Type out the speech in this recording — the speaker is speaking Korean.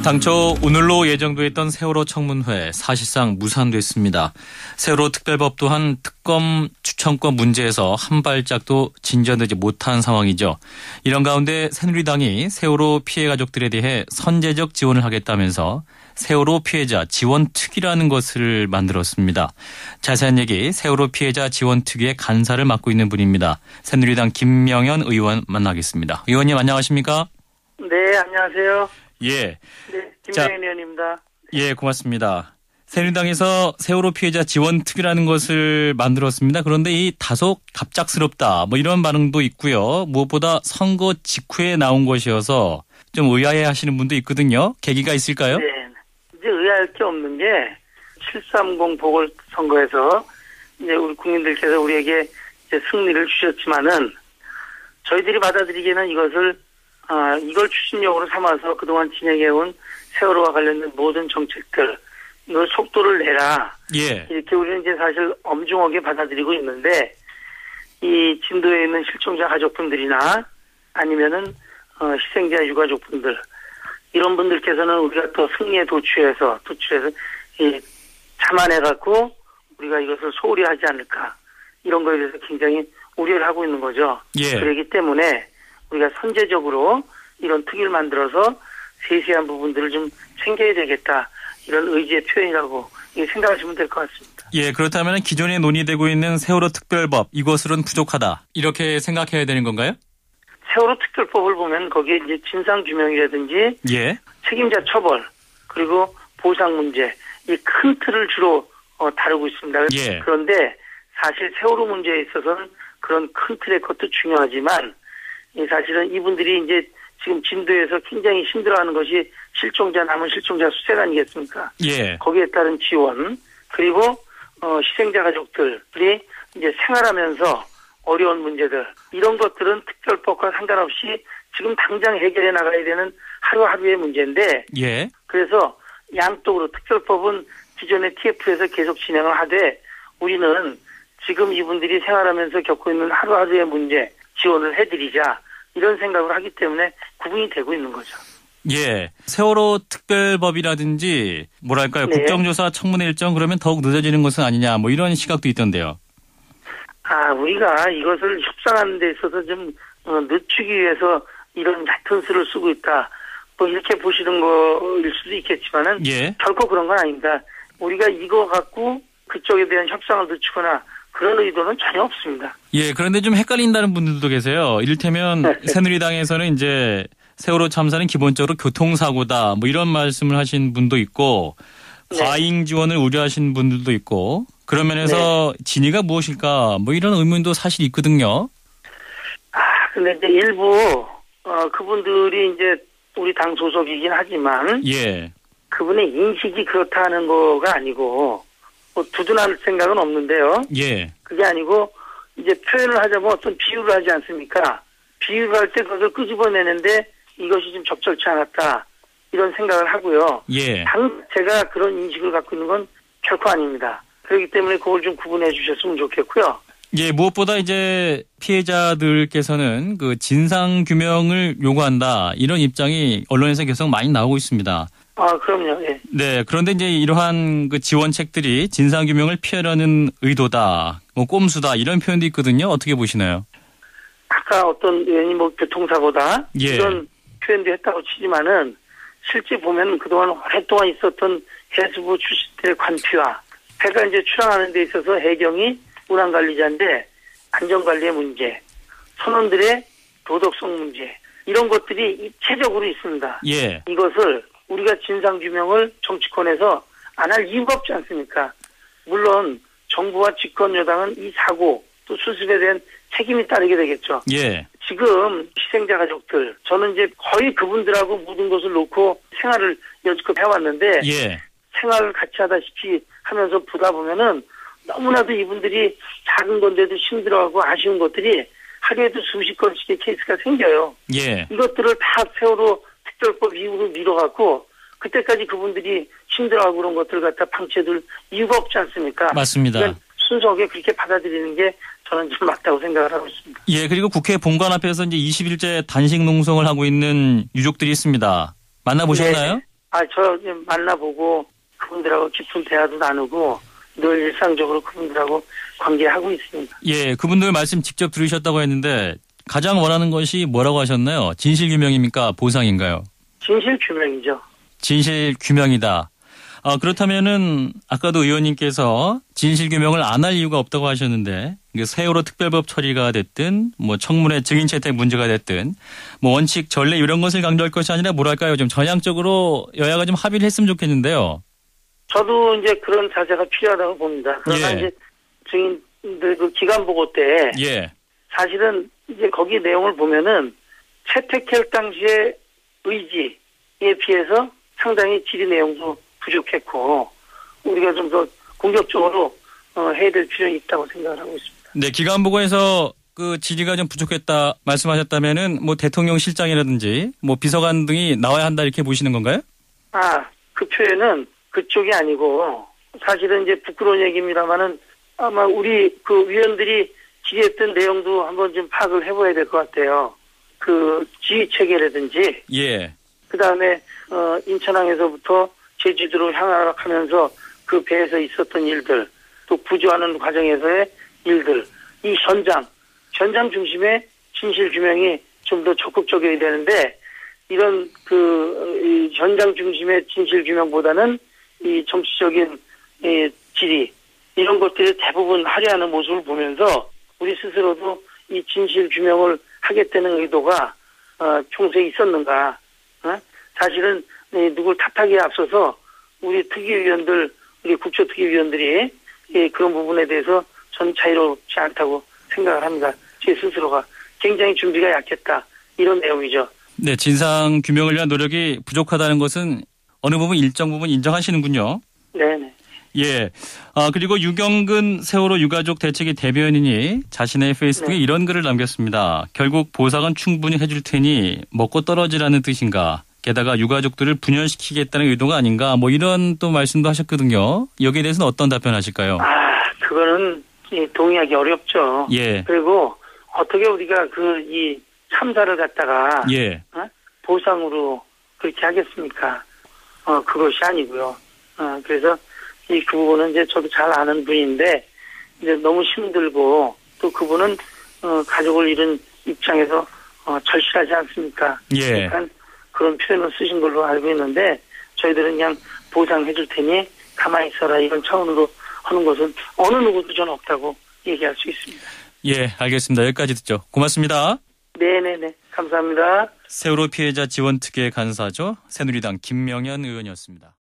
당초 오늘로 예정돼 있던 세월호 청문회 사실상 무산됐습니다. 세월호 특별법 또한 특검 추천권 문제에서 한 발짝도 진전되지 못한 상황이죠. 이런 가운데 새누리당이 세월호 피해 가족들에 대해 선제적 지원을 하겠다면서 세월호 피해자 지원특위라는 것을 만들었습니다. 자세한 얘기 세월호 피해자 지원특위의 간사를 맡고 있는 분입니다. 새누리당 김명현 의원 만나겠습니다. 의원님 안녕하십니까? 네, 안녕하세요. 예. 네, 김명현 의원입니다. 예, 고맙습니다. 새누리당에서 세월호 피해자 지원특위라는 것을 만들었습니다. 그런데 이 다소 갑작스럽다 뭐 이런 반응도 있고요. 무엇보다 선거 직후에 나온 것이어서 좀 의아해 하시는 분도 있거든요. 계기가 있을까요? 네. 이제 의아할 게 없는 게 730 보궐선거에서 이제 우리 국민들께서 우리에게 이제 승리를 주셨지만은 저희들이 받아들이기에는 이걸 추진력으로 삼아서 그동안 진행해온 세월호와 관련된 모든 정책들, 이걸 속도를 내라. 예. 이렇게 우리는 이제 사실 엄중하게 받아들이고 있는데, 이 진도에 있는 실종자 가족분들이나 아니면은, 희생자 유가족분들, 이런 분들께서는 우리가 또 승리에 도취해서, 자만해갖고 우리가 이것을 소홀히 하지 않을까. 이런 거에 대해서 굉장히 우려를 하고 있는 거죠. 예. 그렇기 때문에 우리가 선제적으로 이런 특위를 만들어서 세세한 부분들을 좀 챙겨야 되겠다. 이런 의지의 표현이라고 생각하시면 될 것 같습니다. 예, 그렇다면 기존에 논의되고 있는 세월호 특별법 이것으로는 부족하다. 이렇게 생각해야 되는 건가요? 세월호 특별법을 보면 거기에 이제 진상규명이라든지 예. 책임자 처벌 그리고 보상 문제 이 큰 틀을 주로 다루고 있습니다. 예. 그런데 사실 세월호 문제에 있어서는 그런 큰 틀의 것도 중요하지만 사실은 이분들이 이제 지금 진도에서 굉장히 힘들어하는 것이 남은 실종자 수색 아니겠습니까? 예. 거기에 따른 지원 그리고 희생자 가족들이 이제 생활하면서 어려운 문제들 이런 것들은 특별법과 상관없이 지금 당장 해결해 나가야 되는 하루하루의 문제인데 예. 그래서 양쪽으로 특별법은 기존의 TF에서 계속 진행을 하되 우리는 지금 이분들이 생활하면서 겪고 있는 하루하루의 문제 지원을 해드리자 이런 생각을 하기 때문에 구분이 되고 있는 거죠. 예. 세월호 특별법이라든지 뭐랄까요. 네. 국정조사 청문회 일정 그러면 더욱 늦어지는 것은 아니냐 뭐 이런 시각도 있던데요. 우리가 이것을 협상하는 데 있어서 좀 늦추기 위해서 이런 얕은 수를 쓰고 있다. 뭐 이렇게 보시는 거일 수도 있겠지만은 예. 결코 그런 건 아닙니다. 우리가 이거 갖고 그쪽에 대한 협상을 늦추거나 그런 의도는 전혀 없습니다. 예, 그런데 좀 헷갈린다는 분들도 계세요. 이를테면 새누리당에서는 이제 세월호 참사는 기본적으로 교통사고다 뭐 이런 말씀을 하신 분도 있고 과잉 지원을 우려하신 분들도 있고 그런 면에서 진위가 무엇일까 뭐 이런 의문도 사실 있거든요. 근데 이제 일부 그분들이 이제 우리 당 소속이긴 하지만 예. 그분의 인식이 그렇다는 거가 아니고 뭐 두둔할 생각은 없는데요. 예. 그게 아니고 이제 표현을 하자면 어떤 비유를 하지 않습니까? 비유를 할 때 그걸 끄집어내는데 이것이 좀 적절치 않았다. 이런 생각을 하고요. 예. 제가 그런 인식을 갖고 있는 건 결코 아닙니다. 그렇기 때문에 그걸 좀 구분해 주셨으면 좋겠고요. 예, 무엇보다 이제 피해자들께서는 그 진상 규명을 요구한다. 이런 입장이 언론에서 계속 많이 나오고 있습니다. 그럼요. 예. 네, 그런데 이제 이러한 그 지원책들이 진상 규명을 피하려는 의도다, 뭐 꼼수다 이런 표현도 있거든요. 어떻게 보시나요? 아까 어떤 의원이 뭐 교통사고다 예. 이런 표현도 했다고 치지만은 실제 보면 그동안 오랫동안 있었던 해수부 출신들의 관피와 배가 이제 출항하는 데 있어서 해경이 운항관리자인데 안전관리의 문제, 선원들의 도덕성 문제 이런 것들이 입체적으로 있습니다. 예. 이것을 우리가 진상규명을 정치권에서 안 할 이유가 없지 않습니까? 물론 정부와 집권 여당은 이 사고 또 수습에 대한 책임이 따르게 되겠죠. 예. 지금 희생자 가족들 저는 이제 거의 그분들하고 모든 것을 놓고 생활을 여지껏 해왔는데 예. 생활을 같이 하다시피 하면서 보다 보면은 너무나도 이분들이 작은 건데도 힘들어하고 아쉬운 것들이 하루에도 수십 건씩의 케이스가 생겨요. 예. 이것들을 다 세월호 특별법 이후로 미뤄갖고 그때까지 그분들이 힘들어하고 그런 것들을 갖다 방치해둘 이유가 없지 않습니까? 맞습니다. 그러니까 순수하게 그렇게 받아들이는 게 저는 좀 맞다고 생각을 하고 있습니다. 예, 그리고 국회 본관 앞에서 이제 20일째 단식 농성을 하고 있는 유족들이 있습니다. 만나보셨나요? 저 만나보고 그분들하고 깊은 대화도 나누고 늘 일상적으로 그분들하고 관계하고 있습니다. 예, 그분들 말씀 직접 들으셨다고 했는데 가장 원하는 것이 뭐라고 하셨나요? 진실규명입니까? 보상인가요? 진실규명이죠. 진실규명이다. 그렇다면은 아까도 의원님께서 진실규명을 안 할 이유가 없다고 하셨는데 세월호 특별법 처리가 됐든 뭐 청문회 증인 채택 문제가 됐든 뭐 원칙 전례 이런 것을 강조할 것이 아니라 뭐랄까요? 좀 전향적으로 여야가 좀 합의를 했으면 좋겠는데요. 저도 이제 그런 자세가 필요하다고 봅니다. 그러나 예. 이제 증인들 그 기간 보고 때 예. 사실은 이제 거기 내용을 보면은 채택할 당시의 의지에 비해서 상당히 질의 내용도 부족했고 우리가 좀 더 공격적으로 해야 될 필요는 있다고 생각을 하고 있습니다. 네, 기간보고에서 그 질의가 좀 부족했다 말씀하셨다면은 뭐 대통령 실장이라든지 뭐 비서관 등이 나와야 한다 이렇게 보시는 건가요? 그 표현은 그쪽이 아니고 사실은 이제 부끄러운 얘기입니다만은 아마 우리 그 위원들이 질의했던 내용도 한번 좀 파악을 해봐야 될 것 같아요. 그 지휘 체계라든지 예. 그 다음에 인천항에서부터 제주도로 향하면서 그 배에서 있었던 일들, 또 구조하는 과정에서의 일들, 이 현장 중심의 진실 규명이 좀 더 적극적이어야 되는데 이런 이 현장 중심의 진실 규명보다는 이 정치적인 질의 이런 것들이 대부분 하려하는 모습을 보면서 우리 스스로도 이 진실 규명을 하겠다는 의도가 평소에 있었는가? 사실은 누굴 탓하기에 앞서서 우리 특위위원들, 우리 국조특위위원들이 그런 부분에 대해서 저는 자유롭지 않다고 생각을 합니다. 제 스스로가 굉장히 준비가 약했다. 이런 내용이죠. 네, 진상 규명을 위한 노력이 부족하다는 것은 어느 부분 일정 부분 인정하시는군요. 네네. 예. 그리고 유경근 세월호 유가족 대책위 대변인이 자신의 페이스북에 이런 글을 남겼습니다. 결국 보상은 충분히 해줄 테니 먹고 떨어지라는 뜻인가. 게다가 유가족들을 분열시키겠다는 의도가 아닌가. 뭐 이런 또 말씀도 하셨거든요. 여기에 대해서는 어떤 답변하실까요? 그거는 동의하기 어렵죠. 예. 그리고 어떻게 우리가 이 참사를 갖다가 예. 보상으로 그렇게 하겠습니까? 그것이 아니고요. 그래서 그 부분은 이제 저도 잘 아는 분인데 이제 너무 힘들고 또 그분은 가족을 잃은 입장에서 절실하지 않습니까? 예. 그러니까 그런 표현을 쓰신 걸로 알고 있는데 저희들은 그냥 보상해 줄 테니 가만히 있어라 이런 차원으로 하는 것은 어느 누구도 저는 없다고 얘기할 수 있습니다. 예, 알겠습니다. 여기까지 듣죠. 고맙습니다. 네네네. 감사합니다. 세월호 피해자 지원특위의 간사죠. 새누리당 김명현 의원이었습니다.